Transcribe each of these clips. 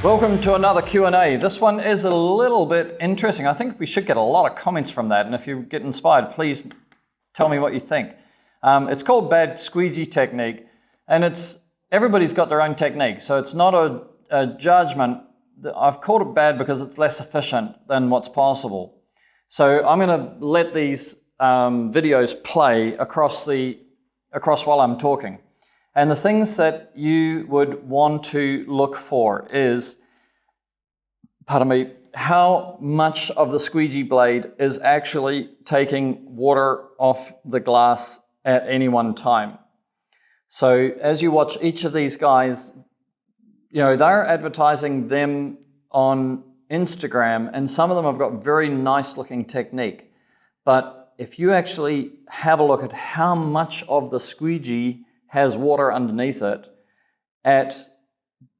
Welcome to another Q&A. This one is a little bit interesting. I think we should get a lot of comments from that, and if you get inspired, please tell me what you think. It's called Bad Squeegee Technique, and everybody's got their own technique, so it's not a judgment. I've called it bad because it's less efficient than what's possible. So I'm going to let these videos play across while I'm talking. And the things that you would want to look for is, how much of the squeegee blade is actually taking water off the glass at any one time. So as you watch each of these guys, they're advertising them on Instagram, and some of them have got very nice looking technique. But if you actually have a look at how much of the squeegee has water underneath it at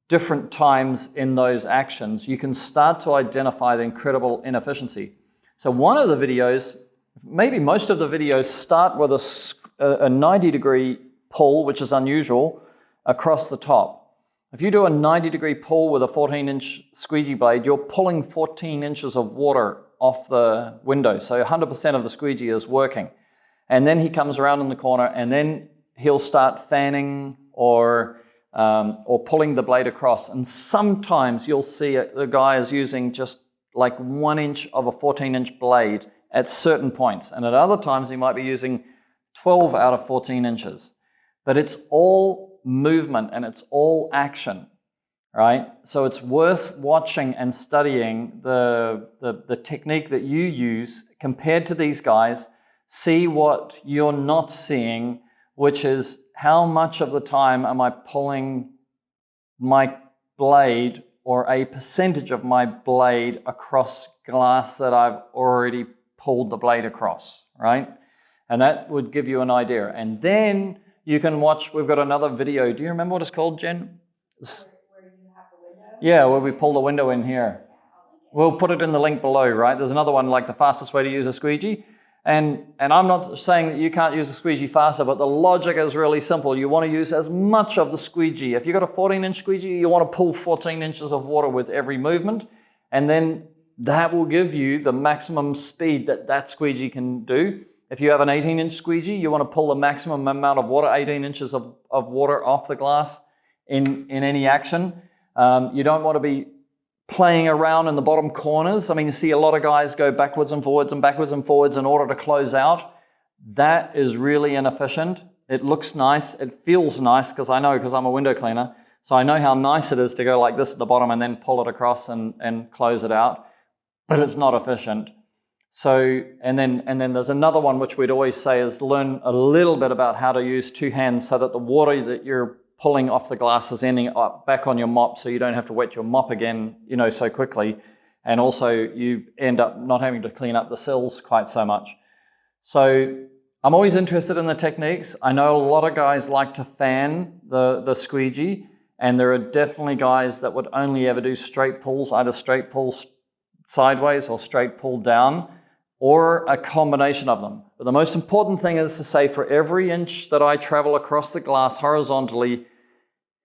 different times in those actions, you can start to identify the incredible inefficiency. So one of the videos, maybe most of the videos, start with a 90-degree pull, which is unusual, across the top. If you do a 90-degree pull with a 14-inch squeegee blade, you're pulling 14 inches of water off the window. So 100% of the squeegee is working. And then he comes around in the corner, and then he'll start fanning or pulling the blade across. And sometimes you'll see the guy is using just like 1 inch of a 14-inch blade at certain points. And at other times he might be using 12 out of 14 inches. But it's all movement and it's all action, right? So it's worth watching and studying the technique that you use compared to these guys. See what you're not seeing, which is how much of the time am I pulling my blade or a percentage of my blade across glass that I've already pulled the blade across, right? And that would give you an idea. And then you can watch, we've got another video. Do you remember what it's called, Jen? Where you have the window? Yeah, where we pull the window in here. We'll put it in the link below, right? There's another one like the fastest way to use a squeegee. And I'm not saying that you can't use a squeegee faster, but the logic is really simple. You want to use as much of the squeegee. If you've got a 14-inch squeegee, you want to pull 14 inches of water with every movement, and then that will give you the maximum speed that squeegee can do. If you have an 18-inch squeegee, you want to pull the maximum amount of water, 18 inches of water off the glass in any action. You don't want to be playing around in the bottom corners. I mean, you see a lot of guys go backwards and forwards in order to close out. That is really inefficient. It looks nice. It feels nice because I'm a window cleaner. So I know how nice it is to go like this at the bottom and then pull it across and close it out. But it's not efficient. So, and then there's another one which we'd always say is learn a little bit about how to use two hands so that the water that you're pulling off the glass is ending up back on your mop, so you don't have to wet your mop again, so quickly. And also you end up not having to clean up the sills quite so much. So I'm always interested in the techniques. I know a lot of guys like to fan the squeegee, and there are definitely guys that would only ever do straight pulls, either straight pulls sideways or straight pull down, or a combination of them. But the most important thing is to say, for every inch that I travel across the glass horizontally,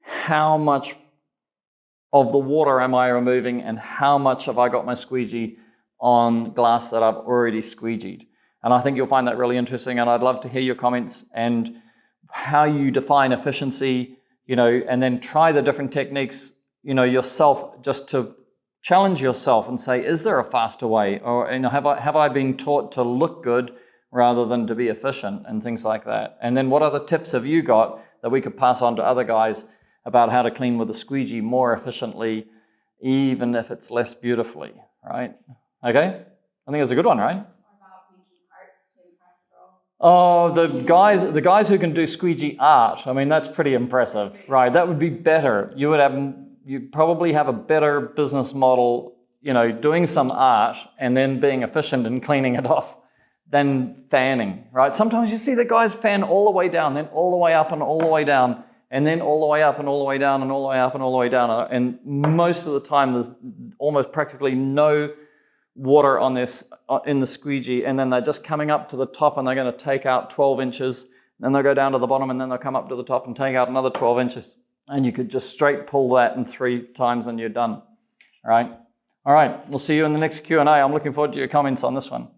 how much of the water am I removing and how much have I got my squeegee on glass that I've already squeegeed? And I think you'll find that really interesting, and I'd love to hear your comments and how you define efficiency, and then try the different techniques, yourself, just to challenge yourself and say, is there a faster way? Or have I been taught to look good rather than to be efficient, and things like that? And then what other tips have you got that we could pass on to other guys about how to clean with a squeegee more efficiently, even if it's less beautifully, right? Okay? I think it's a good one, right? What about making arts to impress the girls? Oh, the guys who can do squeegee art, that's pretty impressive, right? That would be better. You'd probably have a better business model, doing some art and then being efficient and cleaning it off than fanning, right? Sometimes you see the guys fan all the way down, then all the way up and all the way down, and then all the way up and all the way down and all the way up and all the way down. And most of the time there's almost practically no water on this in the squeegee, and then they're just coming up to the top and they're going to take out 12 inches, then they'll go down to the bottom and then they'll come up to the top and take out another 12 inches. And you could just straight pull that in 3 times and you're done. right? All right, we'll see you in the next Q&A. I'm looking forward to your comments on this one.